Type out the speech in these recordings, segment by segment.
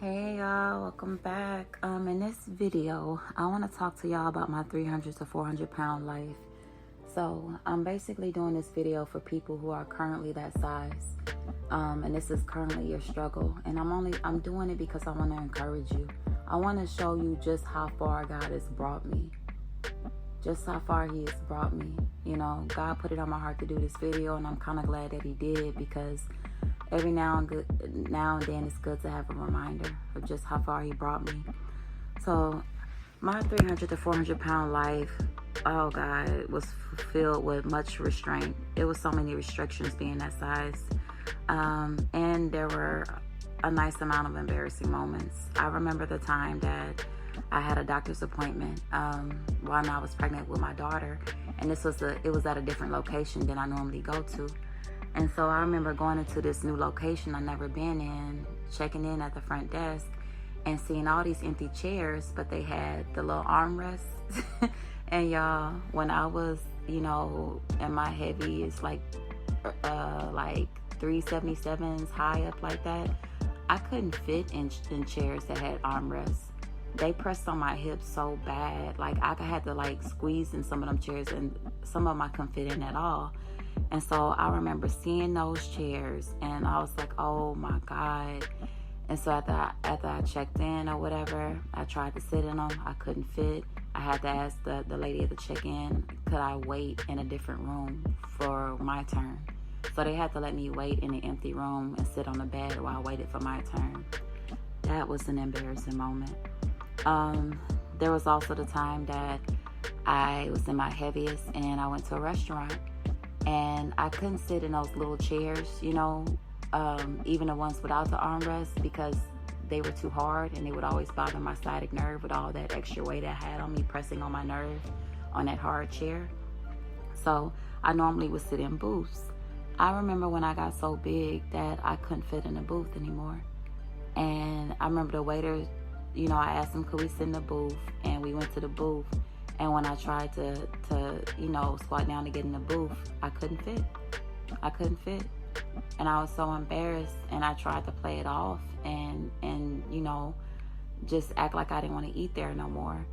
Hey y'all, welcome back. In this video, I want to talk to y'all about my 300 to 400 pound life. So I'm basically doing this video for people who are currently that size. And this is currently your struggle. And I'm doing it because I want to encourage you. I want to show you just how far God has brought me. Just how far he has brought me. You know, God put it on my heart to do this video, and I'm kind of glad that he did, because every now and then it's good to have a reminder of just how far he brought me. So my 300 to 400 pound life, oh God, it was filled with much restraint. It was so many restrictions being that size. And there were a nice amount of embarrassing moments. I remember the time that I had a doctor's appointment while I was pregnant with my daughter, and it was at a different location than I normally go to. And so I remember going into this new location I'd never been in, checking in at the front desk and seeing all these empty chairs, but they had the little armrests. And y'all, when I was, in my heaviest, like 377s high up like that, I couldn't fit in chairs that had armrests. They pressed on my hips so bad. Like I had to squeeze in some of them chairs, and some of them I couldn't fit in at all. And so I remember seeing those chairs, and I was like, oh my God. And so after I checked in or whatever, I tried to sit in them. I couldn't fit. I had to ask the lady at the check-in, could I wait in a different room for my turn? So they had to let me wait in an empty room and sit on the bed while I waited for my turn. That was an embarrassing moment. There was also the time that I was in my heaviest and I went to a restaurant. And I couldn't sit in those little chairs, even the ones without the armrest, because they were too hard and they would always bother my sciatic nerve with all that extra weight I had on me pressing on my nerve on that hard chair. So I normally would sit in booths. I remember when I got so big that I couldn't fit in a booth anymore. And I remember the waiter, I asked him, could we sit in the booth? And we went to the booth. And when I tried to squat down to get in the booth, I couldn't fit. And I was so embarrassed, and I tried to play it off and just act like I didn't want to eat there no more.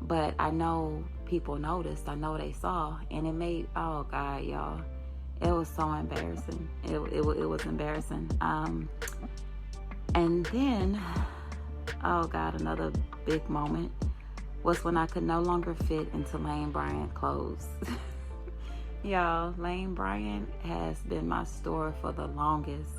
But I know people noticed. I know they saw, and it made, oh God, y'all, it was so embarrassing. It was embarrassing. And then, oh God, another big moment was when I could no longer fit into Lane Bryant clothes. Y'all, Lane Bryant has been my store for the longest.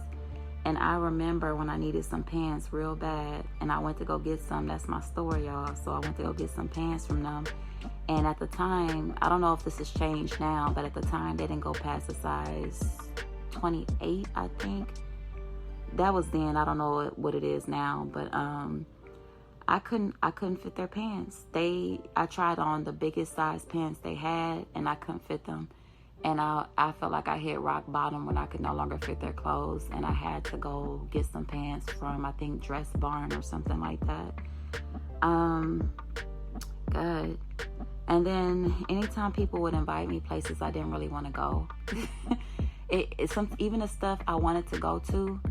And I remember when I needed some pants real bad, and I went to go get some. That's my store, y'all. So I went to go get some pants from them. And at the time, I don't know if this has changed now, but at the time they didn't go past a size 28, I think. That was then. I don't know what it is now, but I couldn't fit their pants. I tried on the biggest size pants they had, and I couldn't fit them. And I felt like I hit rock bottom when I could no longer fit their clothes, and I had to go get some pants from, I think, Dress Barn or something like that. Good. And then anytime people would invite me places I didn't really want to go, even the stuff I wanted to go to,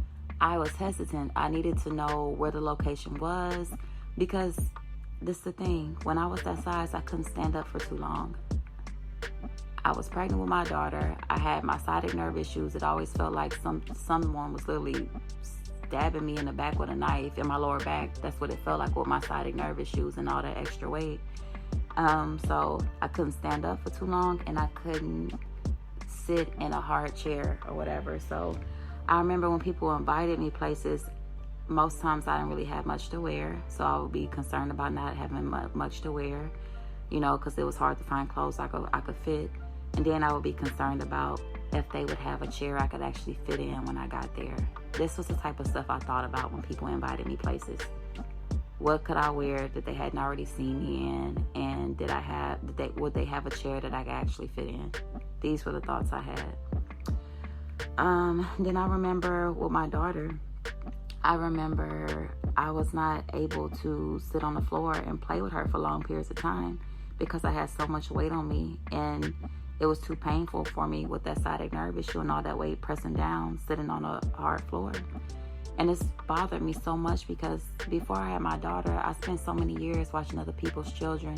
I was hesitant. I needed to know where the location was, because this is the thing. When I was that size, I couldn't stand up for too long. I was pregnant with my daughter. I had my sciatic nerve issues. It always felt like someone was literally stabbing me in the back with a knife in my lower back. That's what it felt like with my sciatic nerve issues and all that extra weight. So I couldn't stand up for too long, and I couldn't sit in a hard chair or whatever. So I remember when people invited me places, most times I didn't really have much to wear, so I would be concerned about not having much to wear, because it was hard to find clothes I could fit. And then I would be concerned about if they would have a chair I could actually fit in when I got there. This was the type of stuff I thought about when people invited me places. What could I wear that they hadn't already seen me in, and would they have a chair that I could actually fit in? These were the thoughts I had. Then I remember with my daughter, I was not able to sit on the floor and play with her for long periods of time because I had so much weight on me, and it was too painful for me with that sciatic nerve issue and all that weight pressing down, sitting on a hard floor. And it's bothered me so much because before I had my daughter, I spent so many years watching other people's children,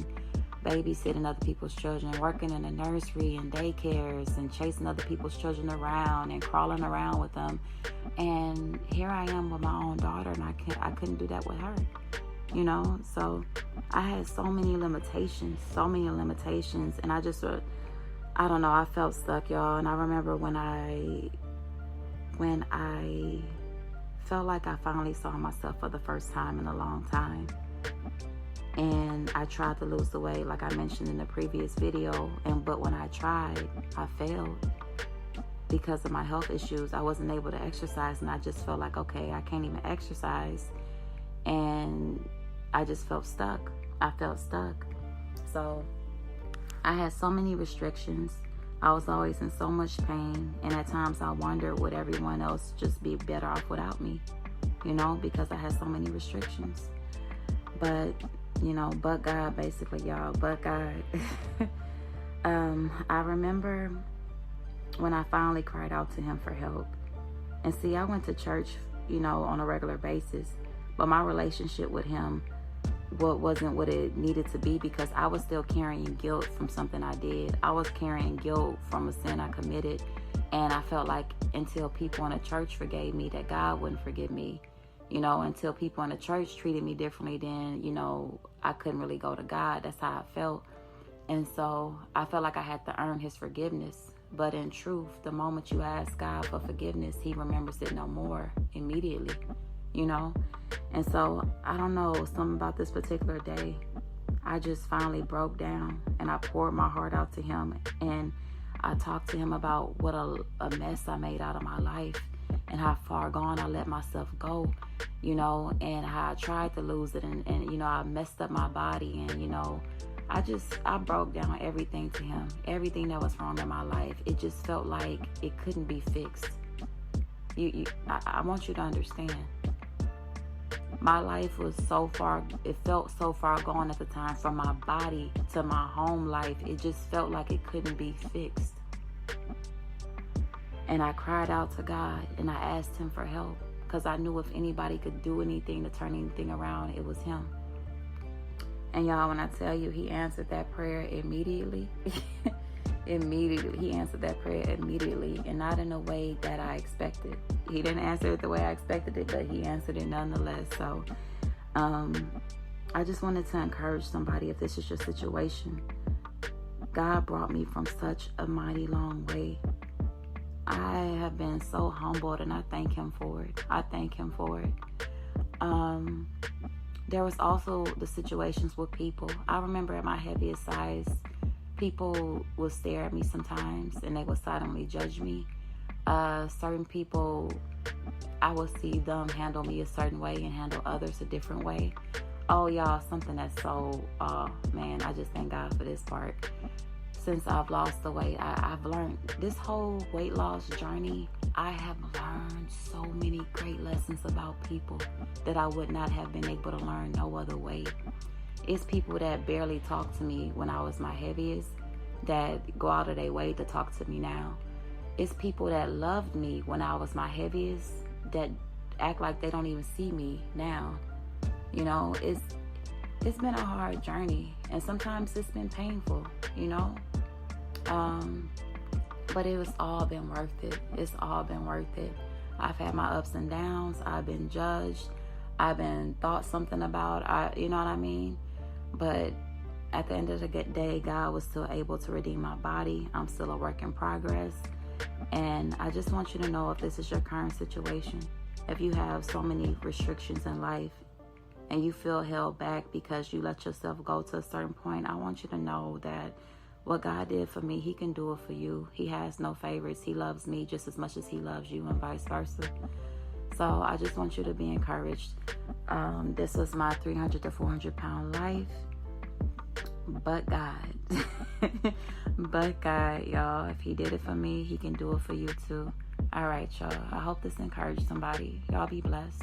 babysitting other people's children, working in a nursery and daycares and chasing other people's children around and crawling around with them. And here I am with my own daughter, and I couldn't do that with her, you know? So I had so many limitations, and I just, I don't know, I felt stuck, y'all. And I remember when I felt like I finally saw myself for the first time in a long time. And I tried to lose the weight like I mentioned in the previous video. But when I tried, I failed because of my health issues. I wasn't able to exercise, and I just felt like, okay, I can't even exercise. And I just felt stuck. I felt stuck. So I had so many restrictions. I was always in so much pain, and at times I wondered, would everyone else just be better off without me, you know, because I had so many restrictions. But, you know, but God, basically, y'all, but God. I remember when I finally cried out to him for help. And see, I went to church, you know, on a regular basis, but my relationship with him wasn't what it needed to be, because I was still carrying guilt from something I did. I was carrying guilt from a sin I committed, and I felt like until people in the church forgave me, that God wouldn't forgive me. You know, until people in the church treated me differently, then, you know, I couldn't really go to God. That's how I felt. And so I felt like I had to earn his forgiveness. But in truth, the moment you ask God for forgiveness, he remembers it no more immediately, you know? And so, I don't know, something about this particular day, I just finally broke down, and I poured my heart out to him, and I talked to him about what a mess I made out of my life, and how far gone I let myself go, you know, and how I tried to lose it, and you know, I messed up my body, and, you know, I broke down everything to him, everything that was wrong in my life. It just felt like it couldn't be fixed. I want you to understand. My life was so far, it felt so far gone at the time, from my body to my home life. It just felt like it couldn't be fixed. And I cried out to God, and I asked him for help, because I knew if anybody could do anything to turn anything around, it was him. And y'all, when I tell you, he answered that prayer immediately. Immediately. He answered that prayer immediately, and not in a way that I expected. He didn't answer it the way I expected it, but he answered it nonetheless. So I just wanted to encourage somebody, if this is your situation. God brought me from such a mighty long way. I have been so humbled, and I thank him for it. I thank him for it. There was also the situations with people. I remember at my heaviest size, people would stare at me sometimes, and they would silently judge me. Certain people, I would see them handle me a certain way and handle others a different way. Oh, y'all, something that's so, man, I just thank God for this part. Since I've lost the weight, I've learned this whole weight loss journey. I have learned so many great lessons about people that I would not have been able to learn no other way. It's people that barely talk to me when I was my heaviest that go out of their way to talk to me now. It's people that loved me when I was my heaviest that act like they don't even see me now. You know, it's been a hard journey, and sometimes it's been painful, you know. But it was all been worth it. It's all been worth it. I've had my ups and downs. I've been judged. I've been thought something about. You know what I mean? But at the end of the day, God was still able to redeem my body. I'm still a work in progress. And I just want you to know, if this is your current situation, if you have so many restrictions in life and you feel held back because you let yourself go to a certain point, I want you to know that what God did for me, he can do it for you. He has no favorites. He loves me just as much as he loves you, and vice versa. So I just want you to be encouraged. This was my 300 to 400 pound life. But God, but God, y'all, if he did it for me, he can do it for you too. All right, y'all. I hope this encouraged somebody. Y'all be blessed.